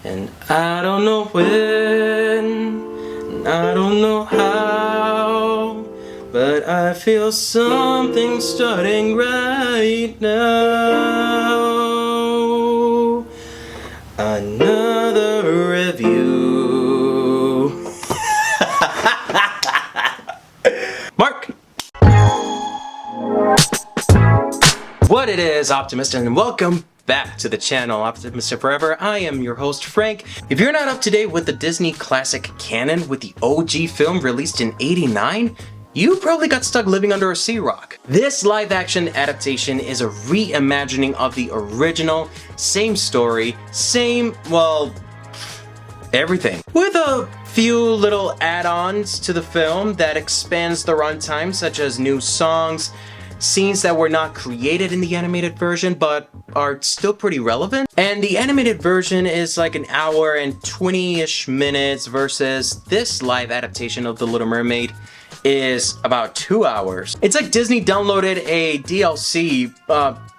And I don't know when, and I don't know how, but I feel something starting right now. Another review. Mark! What it is, Optimist, and welcome back to the channel, Optimist Forever. I am your host, Frank. If you're not up to date with the Disney classic canon with the OG film released in '89, you probably got stuck living under a sea rock. This live-action adaptation is a reimagining of the original, same story, same, well, everything. With a few little add-ons to the film that expands the runtime, such as new songs, scenes that were not created in the animated version but are still pretty relevant. And the animated version is like an hour and 20-ish minutes versus this live adaptation of The Little Mermaid is about 2 hours. It's like Disney downloaded a DLC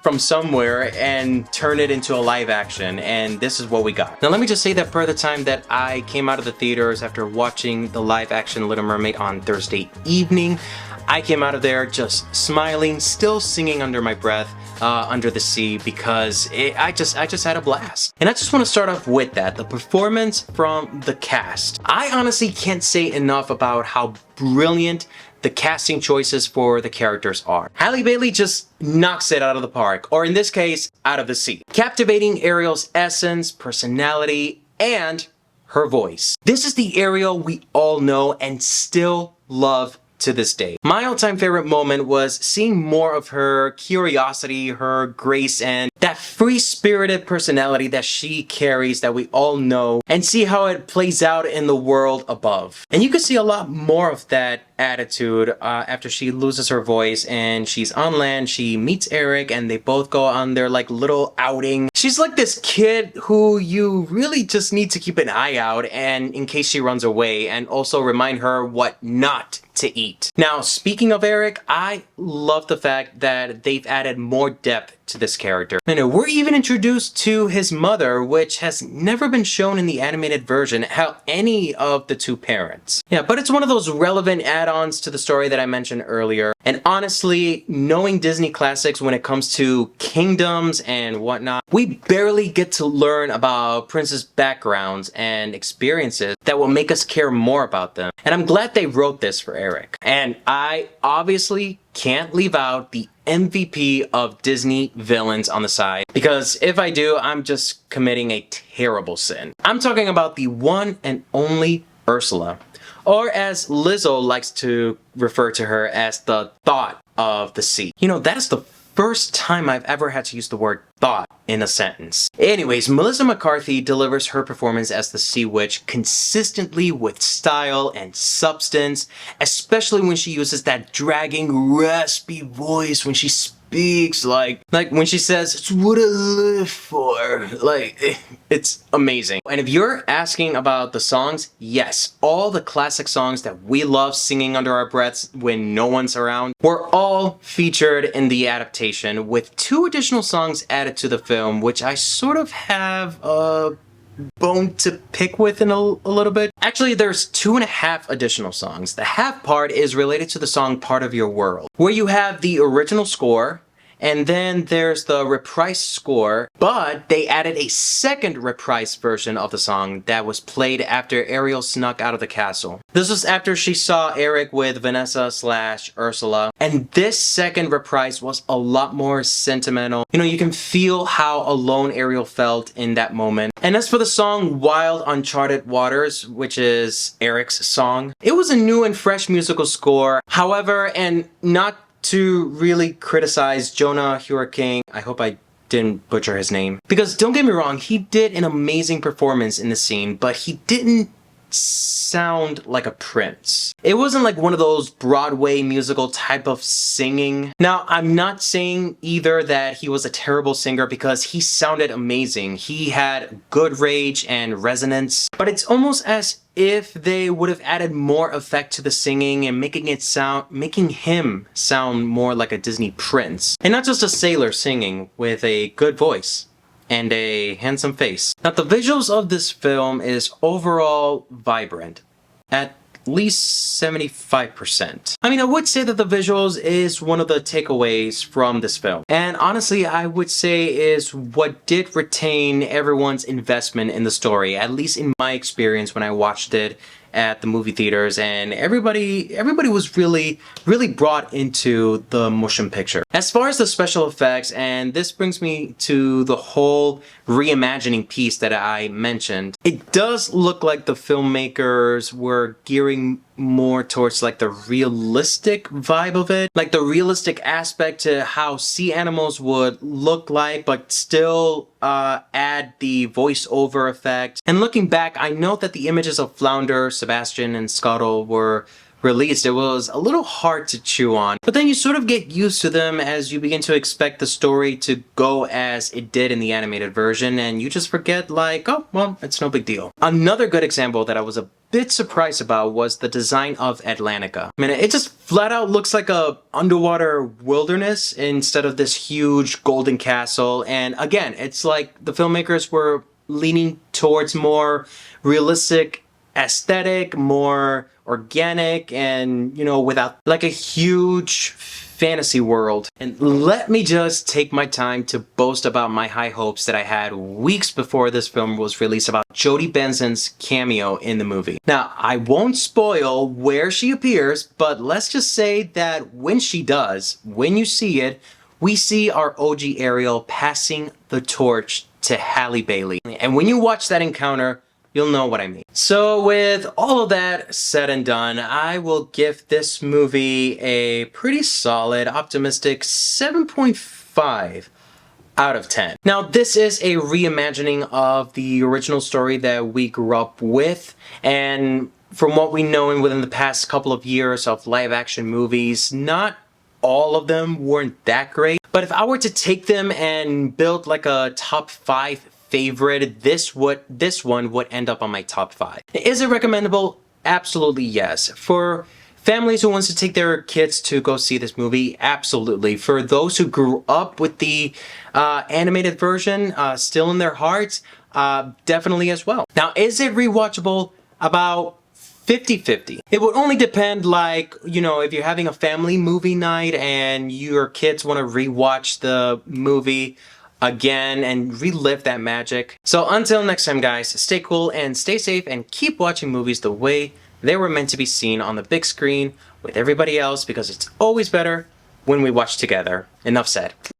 from somewhere and turned it into a live action, and this is what we got. Now let me just say that per the time that I came out of the theaters after watching the live action Little Mermaid on Thursday evening, I came out of there just smiling, still singing under my breath, Under the Sea, because I just had a blast. And I just want to start off with that, the performance from the cast. I honestly can't say enough about how brilliant the casting choices for the characters are. Halle Bailey just knocks it out of the park, or in this case, out of the sea. Captivating Ariel's essence, personality, and her voice. This is the Ariel we all know and still love to this day. My all-time favorite moment was seeing more of her curiosity, her grace, and that free-spirited personality that she carries that we all know, and see how it plays out in the world above. And you can see a lot more of that attitude after she loses her voice and she's on land. She meets Eric and they both go on their like little outing. She's like this kid who you really just need to keep an eye out and in case she runs away, and also remind her what not to eat. Now, speaking of Eric, I love the fact that they've added more depth to this character. And we're even introduced to his mother, which has never been shown in the animated version, how any of the two parents. Yeah, but it's one of those relevant add-ons to the story that I mentioned earlier. And honestly, knowing Disney classics when it comes to kingdoms and whatnot, we barely get to learn about princess backgrounds and experiences that will make us care more about them. And I'm glad they wrote this for Eric. And I obviously can't leave out the MVP of Disney villains on the side, because if I do, I'm just committing a terrible sin. I'm talking about the one and only Ursula, or as Lizzo likes to refer to her as the thought of the sea. You know, that is the first time I've ever had to use the word thought in a sentence. Anyways, Melissa McCarthy delivers her performance as the Sea Witch consistently with style and substance, especially when she uses that dragging, raspy voice when she speaks, like when she says, "It's what I live for." Like, it's amazing. And if you're asking about the songs, yes, all the classic songs that we love singing under our breaths when no one's around were all featured in the adaptation, with 2 additional songs added to the film, which I sort of have a bone to pick with in a little bit. Actually, there's 2.5 additional songs. The half part is related to the song Part of Your World, where you have the original score, and then there's the reprised score, but they added a second reprised version of the song that was played after Ariel snuck out of the castle. This was after she saw Eric with Vanessa/Ursula, and this second reprise was a lot more sentimental. You know, you can feel how alone Ariel felt in that moment. And as for the song Wild Uncharted Waters, which is Eric's song, it was a new and fresh musical score. However, and not to really criticize Jonah Hurricane, I hope I didn't butcher his name, because don't get me wrong, he did an amazing performance in the scene, but he didn't sound like a prince. It wasn't like one of those Broadway musical type of singing. Now, I'm not saying either that he was a terrible singer, because he sounded amazing. He had good range and resonance, but it's almost as if they would have added more effect to the singing and making him sound more like a Disney prince, and not just a sailor singing with a good voice. and a handsome face. Now, the visuals of this film is overall vibrant, at least 75%. I mean, I would say that the visuals is one of the takeaways from this film. And honestly, I would say is what did retain everyone's investment in the story, at least in my experience when I watched it at the movie theaters, and everybody was really brought into the motion picture. As far as the special effects, and this brings me to the whole reimagining piece that I mentioned, it does look like the filmmakers were gearing more towards like the realistic vibe of it, like the realistic aspect to how sea animals would look like, but still add the voiceover effect. And looking back, I know that the images of Flounder, Sebastian, and Scuttle were released. It was a little hard to chew on, but then you sort of get used to them as you begin to expect the story to go as it did in the animated version, and you just forget like, oh, well, it's no big deal. Another good example that I was a bit surprised about was the design of Atlantica. I mean, it just flat out looks like a underwater wilderness instead of this huge golden castle. And again, it's like the filmmakers were leaning towards more realistic aesthetic, more organic, and, you know, without like a huge fantasy world. And let me just take my time to boast about my high hopes that I had weeks before this film was released about Jodie Benson's cameo in the movie. Now, I won't spoil where she appears, but let's just say that when she does, when you see it, we see our OG Ariel passing the torch to Halle Bailey. And when you watch that encounter, you'll know what I mean. So with all of that said and done, I will give this movie a pretty solid, optimistic 7.5 out of 10. Now, this is a reimagining of the original story that we grew up with, and from what we know within the past couple of years of live action movies, not all of them weren't that great. But if I were to take them and build like a top 5 favorite, this one would end up on my top 5. Is it recommendable? Absolutely yes. For families who wants to take their kids to go see this movie, absolutely. For those who grew up with the animated version still in their hearts, definitely as well. Now, is it rewatchable? About 50-50. It would only depend, like, you know, if you're having a family movie night and your kids want to rewatch the movie again and relive that magic. So until next time, guys, stay cool and stay safe and keep watching movies the way they were meant to be seen on the big screen with everybody else, because it's always better when we watch together. Enough said.